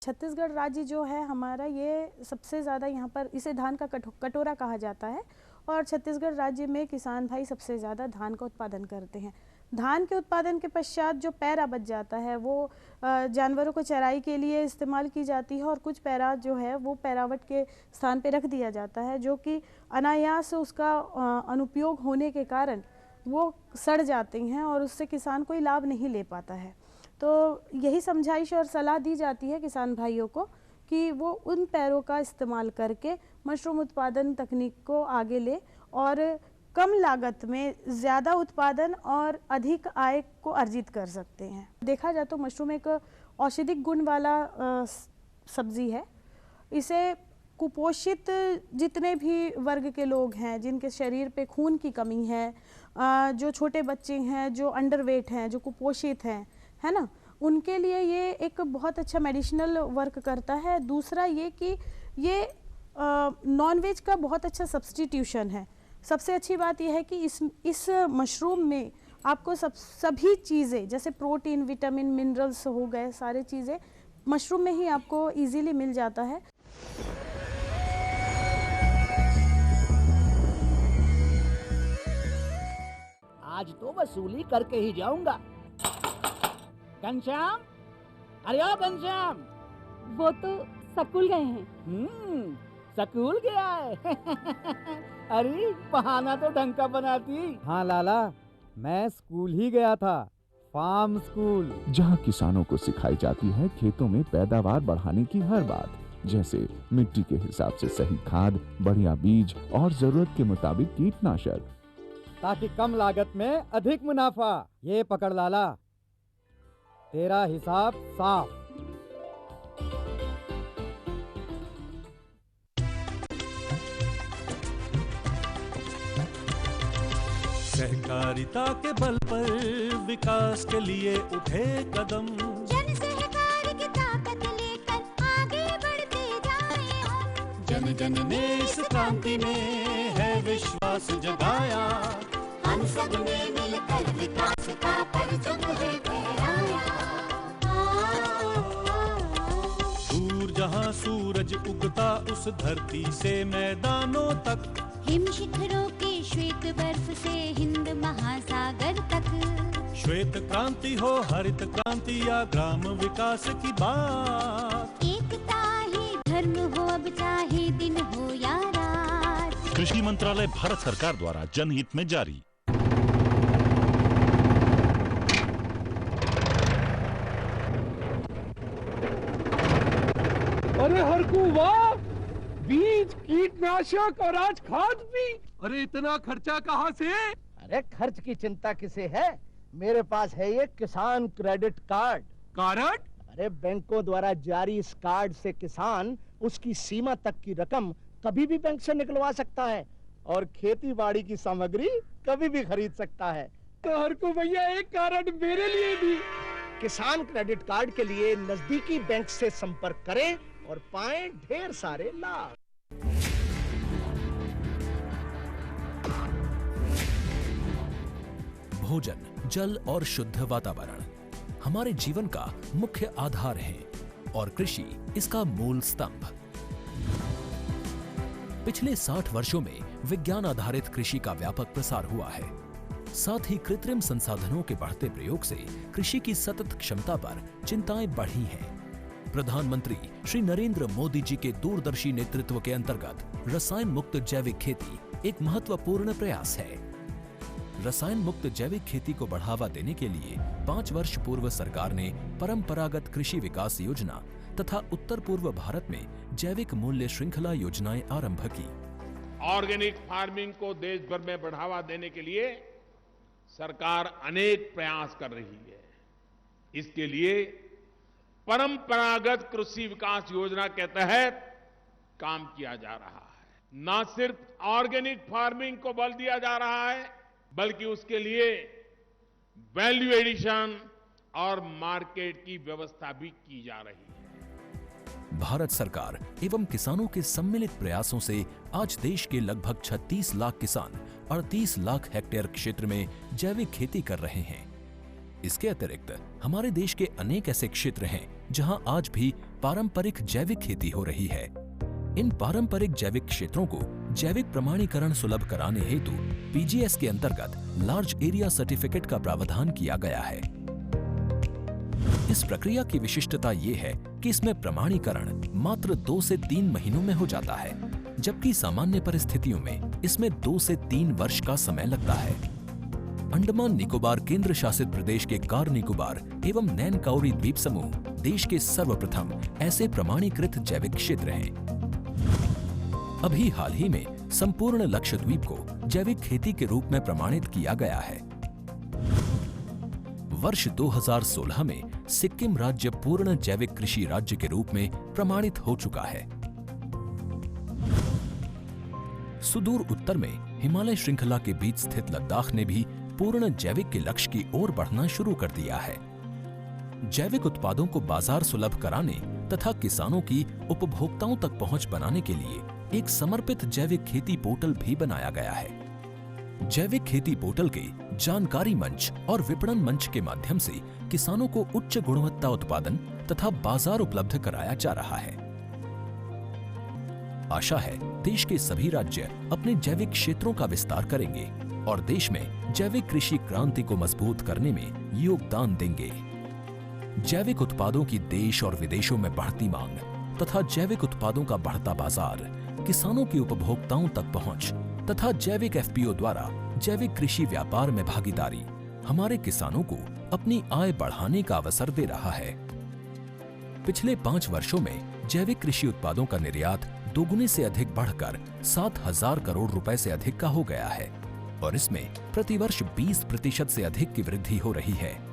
छत्तीसगढ़ राज्य जो है हमारा, ये सबसे ज़्यादा यहाँ पर इसे धान का कटोरा कहा जाता है और छत्तीसगढ़ राज्य में किसान भाई सबसे ज़्यादा धान का उत्पादन करते हैं। धान के उत्पादन के पश्चात जो पैरा बच जाता है वो जानवरों को चराई के लिए इस्तेमाल की जाती है और कुछ पैरा जो है वो पैरावट के स्थान पे रख दिया जाता है, जो कि अनायास उसका अनुपयोग होने के कारण वो सड़ जाते हैं और उससे किसान कोई लाभ नहीं ले पाता है। तो यही समझाइश और सलाह दी जाती है किसान भाइयों को कि वो उन पैरों का इस्तेमाल करके मशरूम उत्पादन तकनीक को आगे ले और कम लागत में ज़्यादा उत्पादन और अधिक आय को अर्जित कर सकते हैं। देखा जाए तो मशरूम एक औषधिक गुण वाला सब्जी है। इसे कुपोषित जितने भी वर्ग के लोग हैं, जिनके शरीर पे खून की कमी है, जो छोटे बच्चे हैं, जो अंडरवेट हैं, जो कुपोषित हैं, है ना, उनके लिए ये एक बहुत अच्छा मेडिसिनल वर्क करता है। दूसरा ये कि ये नॉनवेज का बहुत अच्छा सब्स्टिट्यूशन है। सबसे अच्छी बात यह है कि इस मशरूम में आपको सभी चीज़ें जैसे प्रोटीन, विटामिन, मिनरल्स हो गए, सारी चीज़ें मशरूम में ही आपको इजीली मिल जाता है। आज तो वसूली करके ही जाऊंगा। घनश्याम, अरे ओ घनश्याम। वो तो स्कूल गए हैं। स्कूल गया है। अरे बहाना तो ढंग का बनाती। हाँ लाला, मैं स्कूल ही गया था, फार्म स्कूल, जहाँ किसानों को सिखाई जाती है खेतों में पैदावार बढ़ाने की हर बात, जैसे मिट्टी के हिसाब से सही खाद, बढ़िया बीज और जरूरत के मुताबिक कीटनाशक, ताकि कम लागत में अधिक मुनाफा। ये पकड़ लाला, तेरा हिसाब साफ। सहकारिता के बल पर विकास के लिए उठे कदम, जन सहकार की ताकत लेकर आगे बढ़ते जाएं हम। जन जन ने इस क्रांति में है विश्वास जगाया, हम सब ने मिलकर विकास का परचम है फहराया। दूर जहां सूरज उगता उस धरती से मैदानों तक, हिम शिखरों के श्वेत बर्फ से हिंद महासागर तक, श्वेत क्रांति हो, हरित क्रांति या ग्राम विकास की बात, एकता ही धर्म हो अब चाहे दिन हो या रात। कृषि मंत्रालय भारत सरकार द्वारा जनहित में जारी। अरे हरकू वाह, बीज, कीटनाशक और आज खाद भी। अरे इतना खर्चा कहाँ से? अरे खर्च की चिंता किसे है, मेरे पास है ये किसान क्रेडिट कार्ड। कार्ड? अरे बैंकों द्वारा जारी इस कार्ड से किसान उसकी सीमा तक की रकम कभी भी बैंक से निकलवा सकता है और खेती बाड़ी की सामग्री कभी भी खरीद सकता है। तो हरकू भैया एक कार्ड मेरे लिए भी। किसान क्रेडिट कार्ड के लिए नजदीकी बैंक से संपर्क करें और पाएं ढेर सारे लाभ। भोजन, जल और शुद्ध वातावरण हमारे जीवन का मुख्य आधार है और कृषि इसका मूल स्तंभ। पिछले 60 वर्षों में विज्ञान आधारित कृषि का व्यापक प्रसार हुआ है। साथ ही कृत्रिम संसाधनों के बढ़ते प्रयोग से कृषि की सतत क्षमता पर चिंताएं बढ़ी हैं। प्रधानमंत्री श्री नरेंद्र मोदी जी के दूरदर्शी नेतृत्व के अंतर्गत रसायन मुक्त जैविक खेती एक महत्वपूर्ण प्रयास है। रसायन मुक्त जैविक खेती को बढ़ावा देने के लिए 5 वर्ष पूर्व सरकार ने परंपरागत कृषि विकास योजना तथा उत्तर पूर्व भारत में जैविक मूल्य श्रृंखला योजनाएं आरंभ की। ऑर्गेनिक फार्मिंग को देश भर में बढ़ावा देने के लिए सरकार अनेक प्रयास कर रही है। इसके लिए परंपरागत कृषि विकास योजना के तहत काम किया जा रहा है। न सिर्फ ऑर्गेनिक फार्मिंग को बल दिया जा रहा है, बल्कि उसके लिए वैल्यू एडिशन और मार्केट की व्यवस्था भी की जा रही है। भारत सरकार एवं किसानों के सम्मिलित प्रयासों से आज देश के लगभग 36 लाख किसान 38 लाख हेक्टेयर क्षेत्र में जैविक खेती कर रहे हैं। इसके अतिरिक्त हमारे देश के अनेक ऐसे क्षेत्र हैं जहां आज भी पारंपरिक जैविक खेती हो रही है। इन पारंपरिक जैविक क्षेत्रों को जैविक प्रमाणीकरण सुलभ कराने हेतु पीजीएस के अंतर्गत लार्ज एरिया सर्टिफिकेट का प्रावधान किया गया है। इस प्रक्रिया की विशिष्टता ये है कि इसमें प्रमाणीकरण मात्र 2 से 3 महीनों में हो जाता है, जबकि सामान्य परिस्थितियों में इसमें 2 से 3 वर्ष का समय लगता है। अंडमान निकोबार केंद्र शासित प्रदेश के कार निकोबार एवं नैन काउरी द्वीप समूह देश के सर्वप्रथम ऐसे प्रमाणीकृत जैविक क्षेत्र हैं। अभी हाल ही में संपूर्ण लक्षद्वीप को जैविक खेती के रूप में प्रमाणित किया गया है। वर्ष 2016 में सिक्किम राज्य पूर्ण जैविक कृषि राज्य के रूप में प्रमाणित हो चुका है। सुदूर उत्तर में हिमालय श्रृंखला के बीच स्थित लद्दाख ने भी पूर्ण जैविक के लक्ष्य की ओर बढ़ना शुरू कर दिया है। जैविक उत्पादों को बाजार सुलभ कराने तथा किसानों की उपभोक्ताओं तक पहुंच बनाने के लिए एक समर्पित जैविक खेती पोर्टल भी बनाया गया है। जैविक खेती पोर्टल के जानकारी मंच और विपणन मंच के माध्यम से किसानों को उच्च गुणवत्ता उत्पादन तथा बाजार उपलब्ध कराया जा रहा है। आशा है देश के सभी राज्य अपने जैविक क्षेत्रों का विस्तार करेंगे और देश में जैविक कृषि क्रांति को मजबूत करने में योगदान देंगे। जैविक उत्पादों की देश और विदेशों में बढ़ती मांग तथा जैविक उत्पादों का बढ़ता बाजार, किसानों की उपभोक्ताओं तक पहुंच तथा जैविक एफपीओ द्वारा जैविक कृषि व्यापार में भागीदारी हमारे किसानों को अपनी आय बढ़ाने का अवसर दे रहा है। पिछले 5 वर्षों में जैविक कृषि उत्पादों का निर्यात दोगुने से अधिक बढ़कर 7,000 करोड़ रुपए से अधिक का हो गया है और इसमें प्रतिवर्ष 20% से अधिक की वृद्धि हो रही है।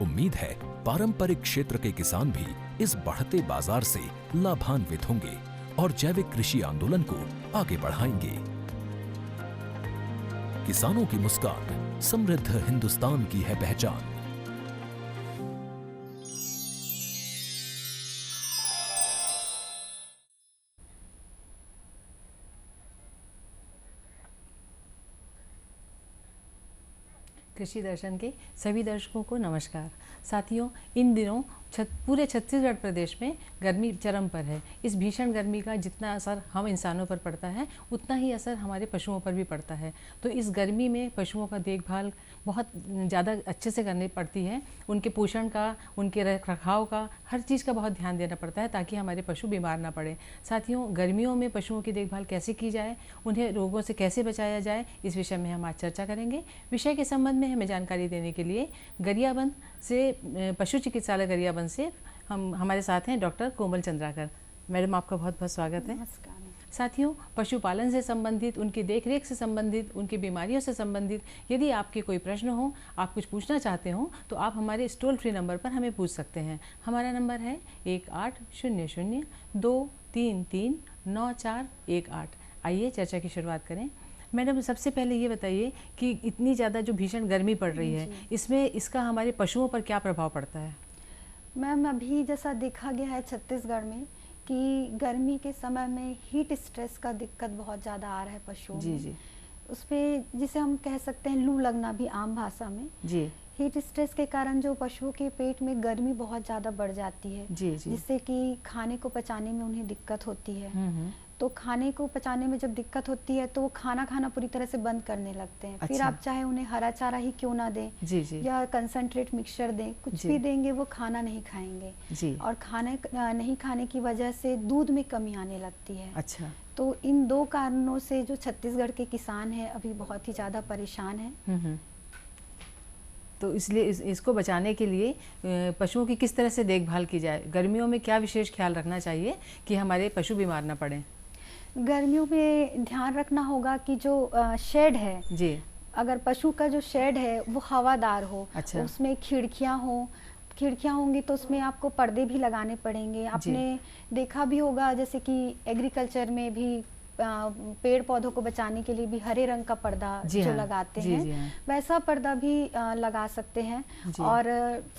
उम्मीद है पारंपरिक क्षेत्र के किसान भी इस बढ़ते बाजार से लाभान्वित होंगे और जैविक कृषि आंदोलन को आगे बढ़ाएंगे। किसानों की मुस्कान समृद्ध हिंदुस्तान की है पहचान। कृषि दर्शन के सभी दर्शकों को नमस्कार। साथियों, इन दिनों पूरे छत्तीसगढ़ प्रदेश में गर्मी चरम पर है। इस भीषण गर्मी का जितना असर हम इंसानों पर पड़ता है उतना ही असर हमारे पशुओं पर भी पड़ता है। तो इस गर्मी में पशुओं का देखभाल बहुत ज़्यादा अच्छे से करनी पड़ती है। उनके पोषण का, उनके रखरखाव का, हर चीज़ का बहुत ध्यान देना पड़ता है ताकि हमारे पशु बीमार ना पड़े। साथियों, गर्मियों में पशुओं की देखभाल कैसे की जाए, उन्हें रोगों से कैसे बचाया जाए, इस विषय में हम आज चर्चा करेंगे। विषय के संबंध में हमें जानकारी देने के लिए गरियाबंद से पशु चिकित्सालय गरियाबंद से हमारे साथ हैं डॉक्टर कोमल चंद्राकर। मैडम, आपका बहुत बहुत स्वागत है। नमस्कार। साथियों, पशुपालन से संबंधित, उनकी देखरेख से संबंधित, उनकी बीमारियों से संबंधित यदि आपके कोई प्रश्न हो, आप कुछ पूछना चाहते हो, तो आप हमारे इस टोल फ्री नंबर पर हमें पूछ सकते हैं। हमारा नंबर है 1800-233-9418। आइए चर्चा की शुरुआत करें। मैडम, सबसे पहले ये बताइए कि इतनी ज़्यादा जो भीषण गर्मी पड़ रही है, इसमें इसका हमारे पशुओं पर क्या प्रभाव पड़ता है? मैम, अभी जैसा देखा गया है छत्तीसगढ़ में कि गर्मी के समय में हीट स्ट्रेस का दिक्कत बहुत ज़्यादा आ रहा है पशुओं में। जी। उसमें जिसे हम कह सकते हैं लू लगना भी आम भाषा में। जी। हीट स्ट्रेस के कारण जो पशुओं के पेट में गर्मी बहुत ज़्यादा बढ़ जाती है। जी। जिससे कि खाने को पचाने में उन्हें दिक्कत होती है। तो खाने को पचाने में जब दिक्कत होती है तो वो खाना खाना पूरी तरह से बंद करने लगते हैं। फिर आप चाहे उन्हें हरा चारा ही क्यों ना दें, जी। या कंसंट्रेट मिक्सचर दें, कुछ भी देंगे वो खाना नहीं खाएंगे। जी। और खाना नहीं खाने की वजह से दूध में कमी आने लगती है। अच्छा। तो इन 2 कारणों से जो छत्तीसगढ़ के किसान हैं अभी बहुत ही ज़्यादा परेशान हैं। तो इसलिए इसको बचाने के लिए पशुओं की किस तरह से देखभाल की जाए? गर्मियों में क्या विशेष ख्याल रखना चाहिए कि हमारे पशु बीमार ना पड़े? गर्मियों में ध्यान रखना होगा कि जो शेड है, जी, अगर पशु का जो शेड है वो हवादार हो। अच्छा। उसमें खिड़कियां होंगी तो उसमें आपको पर्दे भी लगाने पड़ेंगे। आपने देखा भी होगा जैसे कि एग्रीकल्चर में भी पेड़ पौधों को बचाने के लिए भी हरे रंग का पर्दा जो लगाते हैं, वैसा पर्दा भी लगा सकते हैं। और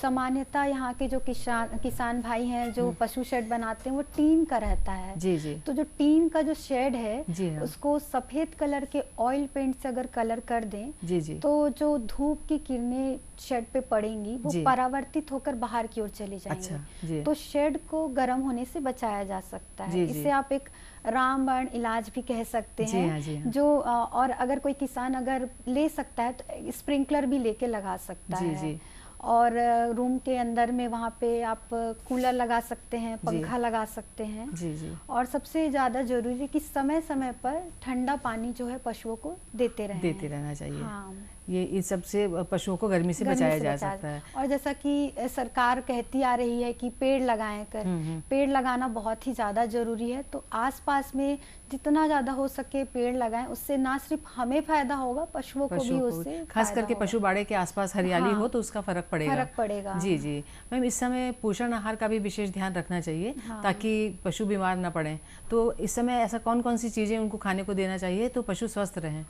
सामान्यतः यहाँ के जो किसान भाई हैं जो पशु शेड बनाते हैं वो टीन का रहता है। तो जो टीन का जो शेड है उसको सफेद कलर के ऑयल पेंट से अगर कलर कर दें तो जो धूप की किरणें शेड पे पड़ेंगी वो परावर्तित होकर बाहर की ओर चली जाएंगी। तो शेड को गर्म होने से बचाया जा सकता है। इसे आप एक रामबाण इलाज भी कह सकते हैं। जो और अगर कोई किसान अगर ले सकता है तो स्प्रिंकलर भी लेके लगा सकता है। और रूम के अंदर में वहाँ पे आप कूलर लगा सकते हैं, पंखा लगा सकते हैं। और सबसे ज़्यादा जरूरी है कि समय समय पर ठंडा पानी जो है पशुओं को देते रहना चाहिए। हाँ। ये इन सबसे पशुओं को गर्मी से बचाया जा सकता है। और जैसा कि सरकार कहती आ रही है कि पेड़ लगाएं कर, पेड़ लगाना बहुत ही ज़्यादा जरूरी है। तो आसपास में जितना ज़्यादा हो सके पेड़ लगाएं, उससे ना सिर्फ हमें फायदा होगा, पशुओं को भी उससे खास करके पशु बाड़े के आसपास हरियाली हो तो उसका फर्क पड़ेगा। जी मैम, इस समय पोषण आहार का भी विशेष ध्यान रखना चाहिए ताकि पशु बीमार न पड़े। तो इस समय ऐसा कौन कौन सी चीज़ें उनको खाने को देना चाहिए तो पशु स्वस्थ रहें?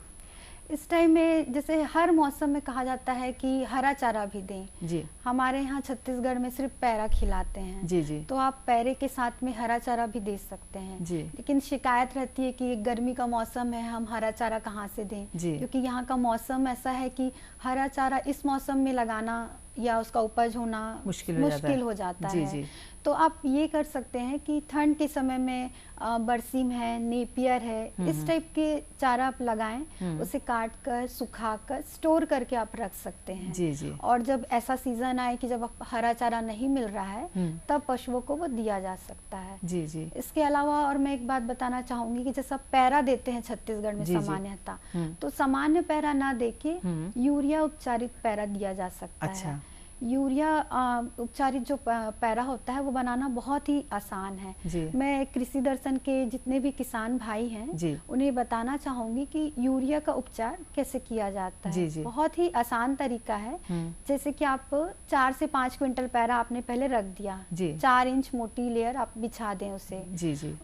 इस टाइम में जैसे हर मौसम में कहा जाता है कि हरा चारा भी दें। हमारे यहाँ छत्तीसगढ़ में सिर्फ पैरा खिलाते हैं। तो आप पैरे के साथ में हरा चारा भी दे सकते हैं। लेकिन शिकायत रहती है कि गर्मी का मौसम है, हम हरा चारा कहाँ से दें, क्योंकि यहाँ का मौसम ऐसा है कि हरा चारा इस मौसम में लगाना या उसका उपज होना मुश्किल हो जाता है। तो आप ये कर सकते हैं कि ठंड के समय में बरसीम है, नेपियर है, इस टाइप के चारा आप लगाएं। उसे काट कर सुखा कर स्टोर करके आप रख सकते हैं। और जब ऐसा सीजन आए कि जब हरा चारा नहीं मिल रहा है तब पशुओं को वो दिया जा सकता है। इसके अलावा और मैं एक बात बताना चाहूंगी कि जैसा पैरा देते हैं छत्तीसगढ़ में सामान्यतः, तो सामान्य पैरा ना देके यूरिया उपचारित पैरा दिया जा सकता है। यूरिया उपचारित जो पैरा होता है वो बनाना बहुत ही आसान है। मैं कृषि दर्शन के जितने भी किसान भाई हैं उन्हें बताना चाहूंगी कि यूरिया का उपचार कैसे किया जाता है। बहुत ही आसान तरीका है। जैसे कि आप 4 से 5 क्विंटल पैरा आपने पहले रख दिया, 4 इंच मोटी लेयर आप बिछा दें उसे।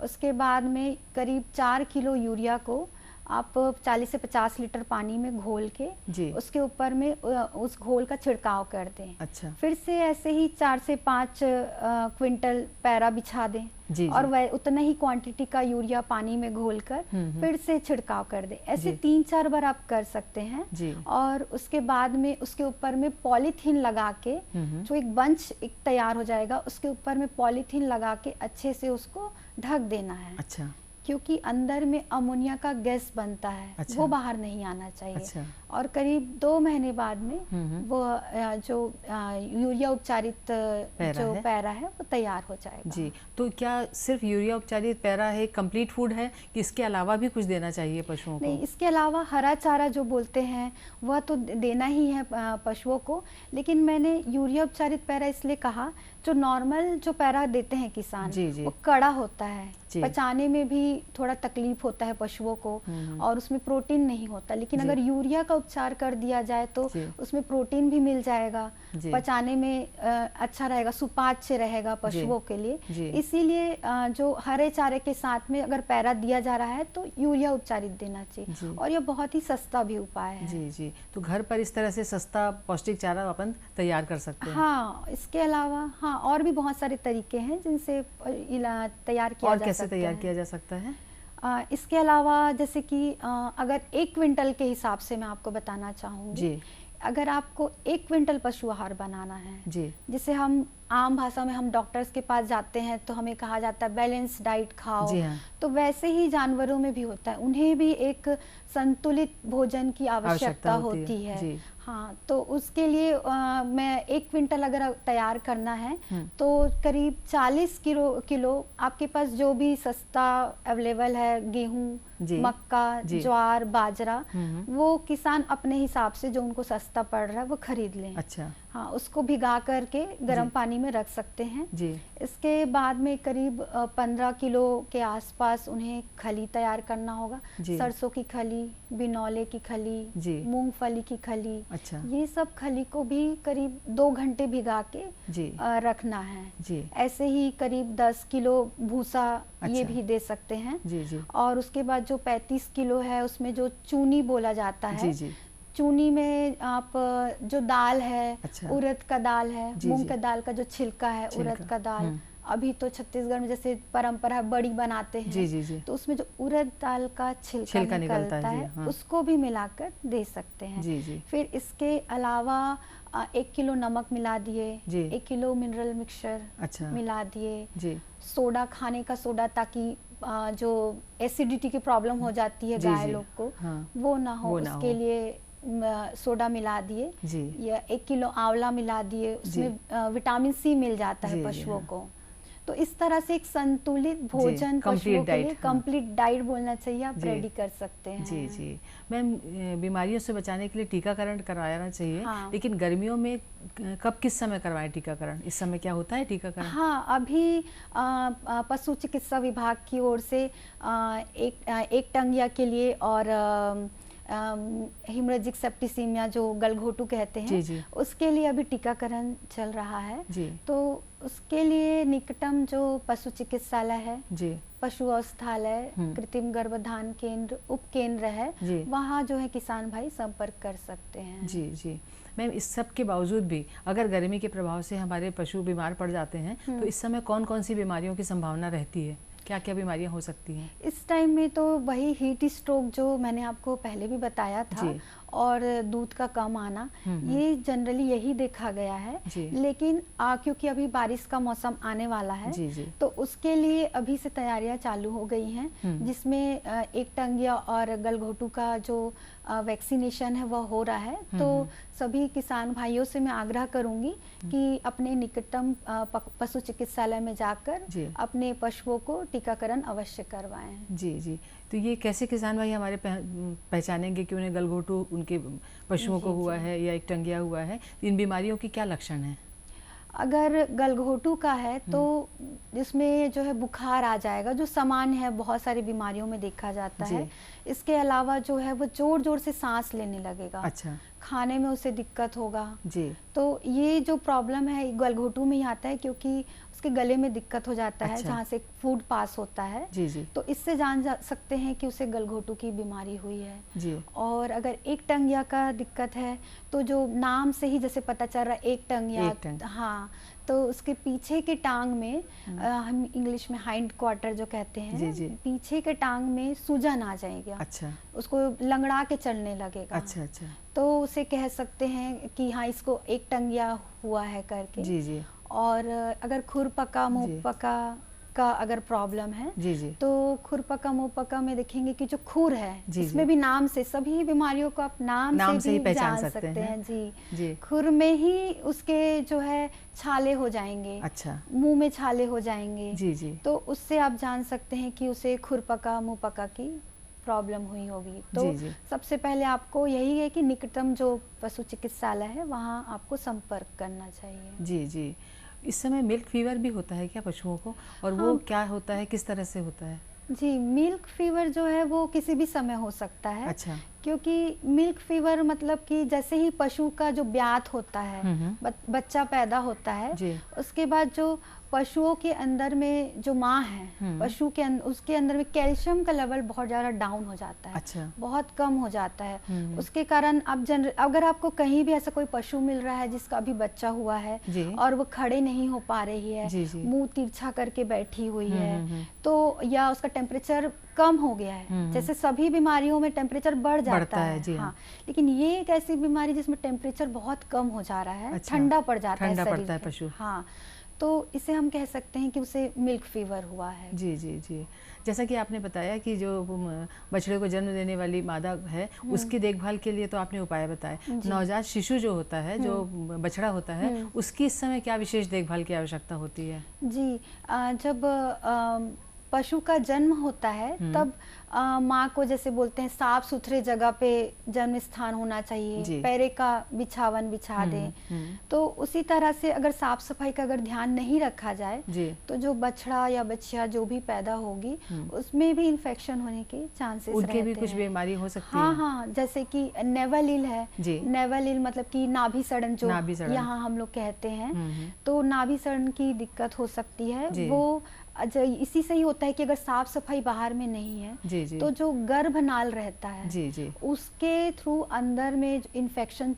उसके बाद में करीब 4 किलो यूरिया को आप 40 से 50 लीटर पानी में घोल के उसके ऊपर में उस घोल का छिड़काव कर दें। फिर से ऐसे ही 4 से 5 क्विंटल पैरा बिछा दें और वह उतना ही क्वांटिटी का यूरिया पानी में घोलकर फिर से छिड़काव कर दें। ऐसे 3-4 बार आप कर सकते हैं। और उसके बाद में उसके ऊपर में पॉलीथीन लगा के जो एक बंच एक तैयार हो जाएगा, उसके ऊपर में पॉलीथीन लगा के अच्छे से उसको ढक देना है। क्योंकि अंदर में अमोनिया का गैस बनता है, वो बाहर नहीं आना चाहिए। और करीब 2 महीने बाद में वो जो यूरिया उपचारित जो पैरा है वो तैयार हो जाएगा। तो क्या सिर्फ यूरिया उपचारित पैरा है कंप्लीट फूड है कि इसके अलावा भी कुछ देना चाहिए पशुओं को? नहीं, इसके अलावा हरा चारा जो बोलते हैं वह तो देना ही है पशुओं को। लेकिन मैंने यूरिया उपचारित पैरा इसलिए कहा, जो नॉर्मल जो पैरा देते हैं किसान वो कड़ा होता है, पचाने में भी थोड़ा तकलीफ होता है पशुओं को और उसमें प्रोटीन नहीं होता। लेकिन अगर यूरिया का उपचार कर दिया जाए तो उसमें प्रोटीन भी मिल जाएगा, पचाने में अच्छा रहेगा, सुपाच्य रहेगा पशुओं के लिए। इसीलिए जो हरे चारे के साथ में अगर पैरा दिया जा रहा है तो यूरिया उपचारित देना चाहिए। और यह बहुत ही सस्ता भी उपाय है। तो घर पर इस तरह से सस्ता पौष्टिक चारा अपन तैयार कर सकते हैं। हाँ, इसके अलावा और भी बहुत सारे तरीके हैं जिनसे तैयार किया जा कैसे तैयार किया जा सकता है? इसके अलावा जैसे कि अगर 1 क्विंटल के हिसाब से मैं आपको बताना चाहूँगी, अगर आपको 1 क्विंटल पशु आहार बनाना है, जिसे हम आम भाषा में हम डॉक्टर्स के पास जाते हैं तो हमें कहा जाता है बैलेंस डाइट खाओ, तो वैसे ही जानवरों में भी होता है, उन्हें भी एक संतुलित भोजन की आवश्यकता होती है। हाँ, तो उसके लिए मैं 1 क्विंटल अगर तैयार करना है तो करीब 40 किलो आपके पास जो भी सस्ता अवेलेबल है, गेहूं, मक्का, ज्वार, बाजरा, वो किसान अपने हिसाब से जो उनको सस्ता पड़ रहा है वो खरीद लें। हाँ, उसको भिगा करके गर्म पानी में रख सकते हैं जी। इसके बाद में करीब 15 किलो के आसपास उन्हें खली तैयार करना होगा। सरसों की खली, बिनौले की खली, मूंगफली की खली, अच्छा। ये सब खली को भी करीब 2 घंटे भिगा के रखना है जी। ऐसे ही करीब 10 किलो भूसा, अच्छा। ये भी दे सकते हैं जी। और उसके बाद जो 35 किलो है उसमें जो चूनी बोला जाता है जी। चूनी में आप जो दाल है, अच्छा। उड़द का दाल है, मूंग का दाल का जो छिलका है, उड़द का दाल, अभी तो छत्तीसगढ़ में जैसे परंपरा बड़ी बनाते हैं जी। तो उसमें जो उड़द दाल का छिलका निकलता है हाँ। उसको भी मिलाकर दे सकते हैं जी। फिर इसके अलावा 1 किलो नमक मिला दिए, 1 किलो मिनरल मिक्सचर, अच्छा। मिला दिए, सोडा, खाने का सोडा, ताकि जो एसिडिटी की प्रॉब्लम हो जाती है गाय लोग को वो ना हो, उसके लिए सोडा मिला दिए या 1 किलो आंवला मिला दिए, उसमें विटामिन सी मिल जाता है पशुओं को। तो इस तरह से एक संतुलित भोजन पशुओं के लिए कंप्लीट डाइट बोलना चाहिए, आप रेडी कर सकते हैं जी। मैम, बीमारियों से बचाने के लिए टीकाकरण करवाना चाहिए हाँ। लेकिन गर्मियों में कब किस समय करवाएं टीकाकरण? इस समय क्या होता है टीकाकरण? हाँ, अभी पशु चिकित्सा विभाग की ओर से एक टंगिया के लिए और हेमोरेजिक सेप्टिसीमिया जो गलघोटू कहते हैं जी। उसके लिए अभी टीकाकरण चल रहा है जी। तो उसके लिए निकटम जो पशु चिकित्सालय है जी, पशु औषधालय, कृत्रिम गर्भधान केंद्र, उप केंद्र है, वहाँ जो है किसान भाई संपर्क कर सकते हैं जी। मैम, इस सब के बावजूद भी अगर गर्मी के प्रभाव से हमारे पशु बीमार पड़ जाते हैं तो इस समय कौन कौन सी बीमारियों की संभावना रहती है? क्या क्या बीमारियां हो सकती हैं इस टाइम में? तो वही हीट स्ट्रोक जो मैंने आपको पहले भी बताया था और दूध का कम आना, ये जनरली यही देखा गया है। लेकिन क्योंकि अभी बारिश का मौसम आने वाला है तो उसके लिए अभी से तैयारियां चालू हो गई हैं, जिसमें एक टंगिया और गलघोटू का जो वैक्सीनेशन है वह हो रहा है। तो सभी किसान भाइयों से मैं आग्रह करूंगी कि अपने निकटतम पशु चिकित्सालय में जाकर अपने पशुओं को टीकाकरण अवश्य करवाएं जी। तो ये कैसे किसान भाई हमारे पहचानेंगे कि उन्हें गलघोटू उनके पशुओं को हुआ है या एक टंगिया हुआ है? इन बीमारियों की क्या लक्षण है? अगर गलघोटू का है तो जिसमें जो है बुखार आ जाएगा, जो सामान्य है बहुत सारी बीमारियों में देखा जाता है। इसके अलावा जो है वो जोर जोर से सांस लेने लगेगा, अच्छा। खाने में उसे दिक्कत होगा जी। तो ये जो प्रॉब्लम है गलघोटू में ही आता है, क्योंकि उसके गले में दिक्कत हो जाता है, अच्छा। जहाँ से फूड पास होता है जी। तो इससे जान सकते हैं कि उसे गलघोटू की बीमारी हुई है जी। और अगर एक टंगिया का दिक्कत है तो जो नाम से ही जैसे पता चल रहा है एक टंगिया, हाँ, तो उसके पीछे के टांग में हम इंग्लिश में हाइंड क्वार्टर जो कहते हैं जी। पीछे के टांग में सूजन आ जाएगा, अच्छा। उसको लंगड़ा के चलने लगेगा, अच्छा। तो उसे कह सकते हैं कि हाँ इसको एक टंगिया हुआ है करके जी। और अगर खुरपका मुंहपका का अगर प्रॉब्लम है जी। तो खुरपका मुंहपका में देखेंगे कि जो खुर है इसमें भी नाम से, सभी बीमारियों को आप नाम से ही पहचान सकते हैं जी। खुर में ही उसके जो है छाले हो जाएंगे, अच्छा। मुंह में छाले हो जाएंगे जी। तो उससे आप जान सकते हैं कि उसे खुरपका मुंहपका की प्रॉब्लम हुई होगी। तो सबसे पहले आपको यही है कि निकटतम जो पशु चिकित्सालय है वहाँ आपको संपर्क करना चाहिए जी। इस समय मिल्क फीवर भी होता है क्या पशुओं को, और वो क्या होता है, किस तरह से होता है? जी, मिल्क फीवर जो है वो किसी भी समय हो सकता है, अच्छा। क्योंकि मिल्क फीवर मतलब कि जैसे ही पशु का जो ब्यात होता है, बच्चा पैदा होता है, उसके बाद जो पशुओं के अंदर में जो माँ है पशु के उसके अंदर में कैल्शियम का लेवल बहुत ज़्यादा डाउन हो जाता है, अच्छा। बहुत कम हो जाता है। उसके कारण अब अगर आपको कहीं भी ऐसा कोई पशु मिल रहा है जिसका अभी बच्चा हुआ है और वो खड़े नहीं हो पा रही है, मुंह तिरछा करके बैठी हुई है, तो या उसका टेम्परेचर कम हो गया है, जैसे सभी बीमारियों में टेम्परेचर बढ़ जाता है जी, हाँ। लेकिन ये एक ऐसी बीमारी जिसमें टेम्परेचर बहुत कम हो जा रहा है, अच्छा। ठंडा पड़ जाता है शरीर पशु, हाँ। तो इसे हम कह सकते हैं कि उसे मिल्क फीवर हुआ है जी। जैसा कि आपने बताया कि जो बछड़े को जन्म देने वाली मादा है उसकी देखभाल के लिए तो आपने उपाय बताए। नवजात शिशु जो होता है, जो बछड़ा होता है, उसकी इस समय क्या विशेष देखभाल की आवश्यकता होती है? जी, जब पशु का जन्म होता है तब माँ को जैसे बोलते हैं साफ सुथरे जगह पे जन्म स्थान होना चाहिए, पैरे का बिछावन बिछा दें। तो उसी तरह से अगर साफ सफाई का अगर ध्यान नहीं रखा जाए तो जो बछड़ा या बच्चिया जो भी पैदा होगी उसमें भी इन्फेक्शन होने के चांसेस रहते हैं। उनके भी कुछ बीमारी हो सकती है। हाँ हाँ, जैसे कि नेवल इल है। नेवल इल मतलब कि नाभि सड़न जो यहाँ हम लोग कहते हैं, तो नाभि सड़न की दिक्कत हो सकती है। वो इसी से ही होता है कि अगर साफ सफाई बाहर में नहीं है तो जो गर्भनाल रहता है उसके थ्रू अंदर में इन्फेक्शन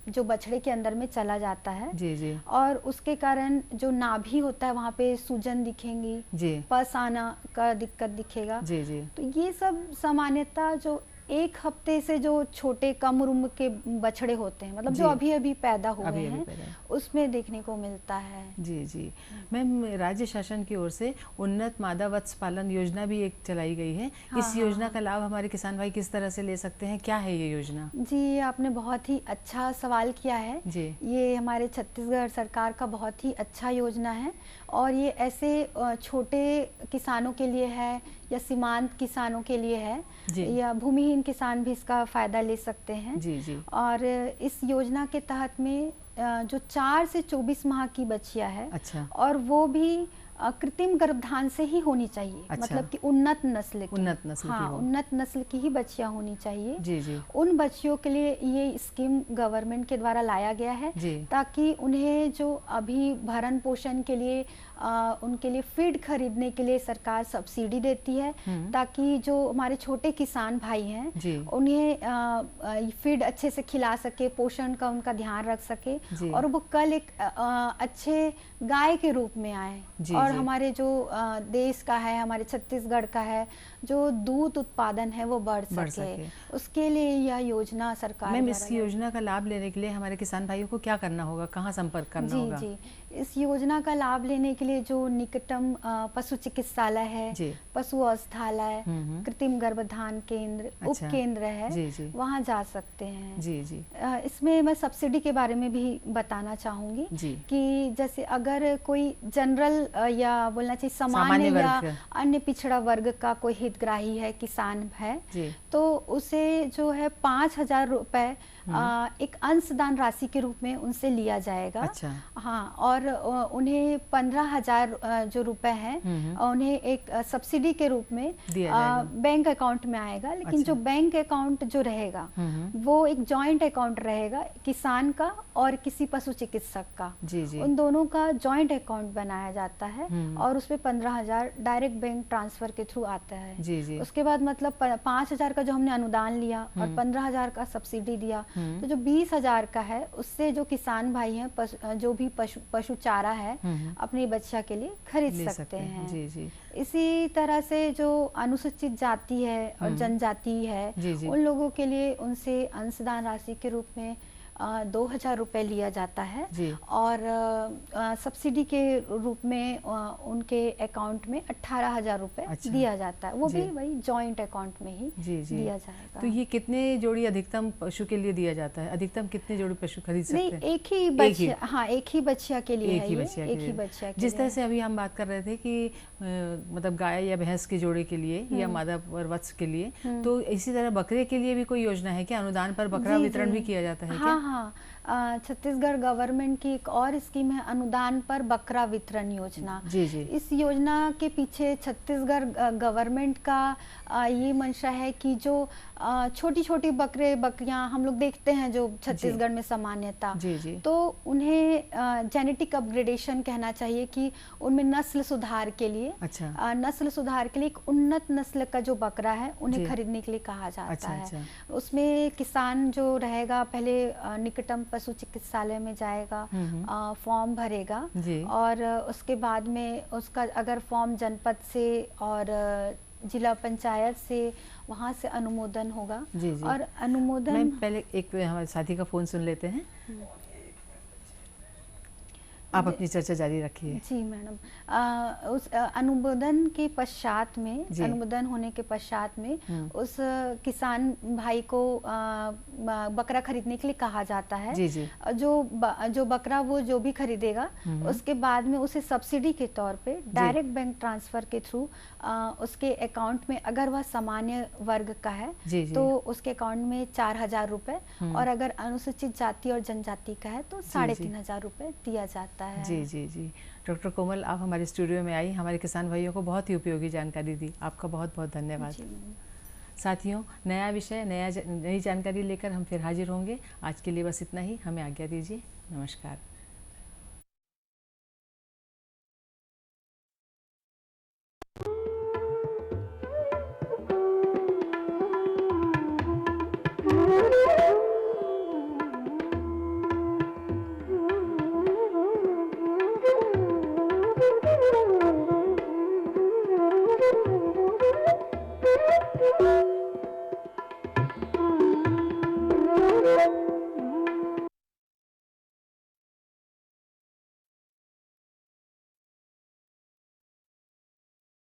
जो बछड़े के अंदर में चला जाता है और उसके कारण जो नाभि होता है वहाँ पे सूजन दिखेंगी, पस आना का दिक्कत दिखेगा। तो ये सब सामान्यतः जो 1 हफ्ते से जो छोटे कम उम्र के बछड़े होते हैं, मतलब जो अभी अभी पैदा हुए हैं, उसमें देखने को मिलता है। जी मैम, राज्य शासन की ओर से उन्नत मादा वत्स पालन योजना भी एक चलाई गई है। इस योजना का लाभ हमारे किसान भाई किस तरह से ले सकते हैं, क्या है ये योजना? जी, आपने बहुत ही अच्छा सवाल किया है। ये हमारे छत्तीसगढ़ सरकार का बहुत ही अच्छा योजना है और ये ऐसे छोटे किसानों के लिए है या सीमांत किसानों के लिए है या भूमिहीन किसान भी इसका फायदा ले सकते हैं। और इस योजना के तहत में जो 4 से 24 माह की बच्चिया है और वो भी कृत्रिम गर्भधान से ही होनी चाहिए। मतलब कि उन्नत नस्ल की, उन्नत नस्ल की ही बच्चियां होनी चाहिए। उन बच्चियों के लिए ये स्कीम गवर्नमेंट के द्वारा लाया गया है ताकि उन्हें जो अभी भरण पोषण के लिए उनके लिए फीड खरीदने के लिए सरकार सब्सिडी देती है ताकि जो हमारे छोटे किसान भाई हैं उन्हें फीड अच्छे से खिला सके, पोषण का उनका ध्यान रख सके और वो कल एक अच्छे गाय के रूप में आए और हमारे जो देश का है, हमारे छत्तीसगढ़ का है, जो दूध उत्पादन है वो बढ़ सके। उसके लिए यह योजना सरकार मैम, इस योजना का लाभ लेने के लिए हमारे किसान भाइयों को क्या करना होगा, कहाँ संपर्क करना होगा? जी, इस योजना का लाभ लेने के लिए जो निकटम पशु चिकित्सालय है, पशु औषधालय, कृत्रिम गर्भधान केंद्र, उप केंद्र है, वहाँ जा सकते हैं। इसमें मैं सब्सिडी के बारे में भी बताना चाहूंगी कि जैसे अगर कोई जनरल या बोलना चाहिए सामान्य या अन्य पिछड़ा वर्ग का कोई हितग्राही है, किसान है, तो उसे जो है 5,000 रुपए एक अंशदान राशि के रूप में उनसे लिया जाएगा। हाँ, और उन्हें 15,000 जो रुपए हैं उन्हें एक सब्सिडी के रूप में बैंक अकाउंट में आएगा। लेकिन जो बैंक अकाउंट जो रहेगा वो एक जॉइंट अकाउंट रहेगा, किसान का और किसी पशु चिकित्सक का। उन दोनों का जॉइंट अकाउंट बनाया जाता है और उसमें 15,000 डायरेक्ट बैंक ट्रांसफर के थ्रू आता है। उसके बाद मतलब 5,000 का जो हमने अनुदान लिया और 15,000 का सब्सिडी दिया, तो जो 20,000 का है उससे जो किसान भाई हैं जो भी पशु चारा है अपनी बच्चा के लिए खरीद सकते हैं। इसी तरह से जो अनुसूचित जाति है और जनजाति है उन लोगों के लिए उनसे अंशदान राशि के रूप में 2,000 रुपए लिया जाता है और सब्सिडी के रूप में उनके अकाउंट में 18,000 रुपए दिया जाता है। वो भी वही जॉइंट अकाउंट में ही दिया जाएगा। तो ये कितने जोड़ी अधिकतम पशु के लिए दिया जाता है? अधिकतम कितने जोड़ी पशु खरीद सकते हैं? नहीं, एक ही बच्चिया, हाँ, एक ही बच्चिया के लिए, एक ही बच्चिया। जिस तरह से अभी हम बात कर रहे थे कि मतलब गाय या भैंस के जोड़े के लिए या मादा और वत्स के लिए, तो इसी तरह बकरे के लिए भी कोई योजना है क्या? अनुदान पर बकरा वितरण भी किया जाता है क्या? हाँ, छत्तीसगढ़ गवर्नमेंट की एक और स्कीम है अनुदान पर बकरा वितरण योजना। इस योजना के पीछे छत्तीसगढ़ गवर्नमेंट का ये मंशा है कि जो छोटी छोटी बकरियां हम लोग देखते हैं जो छत्तीसगढ़ में सामान्यता, तो उन्हें जेनेटिक अपग्रेडेशन कहना चाहिए कि उनमें नस्ल सुधार के लिए एक उन्नत नस्ल का जो बकरा है उन्हें खरीदने के लिए कहा जाता है। उसमें किसान जो रहेगा पहले निकटम पशु चिकित्सालय में जाएगा, फॉर्म भरेगा और उसके बाद में उसका अगर फॉर्म जनपद से और जिला पंचायत से वहाँ से अनुमोदन होगा। और अनुमोदन पहले एक हमारे साथी का फोन सुन लेते हैं। आप अपनी चर्चा जारी रखिए। जी मैडम, उस अनुमोदन के पश्चात में, अनुमोदन होने के पश्चात में उस किसान भाई को बकरा खरीदने के लिए कहा जाता है। जी जी। जो बकरा वो जो भी खरीदेगा उसके बाद में उसे सब्सिडी के तौर पे डायरेक्ट बैंक ट्रांसफर के थ्रू उसके अकाउंट में, अगर वह सामान्य वर्ग का है तो उसके अकाउंट में 4,000 रुपए, और अगर अनुसूचित जाति और जनजाति का है तो 3,500 रुपए दिया जाता है। जी जी जी। डॉक्टर कोमल, आप हमारे स्टूडियो में आई, हमारे किसान भाइयों को बहुत ही उपयोगी जानकारी दी, आपका बहुत बहुत धन्यवाद। साथियों, नया विषय, नई जानकारी लेकर हम फिर हाजिर होंगे। आज के लिए बस इतना ही, हमें आज्ञा दीजिए। नमस्कार।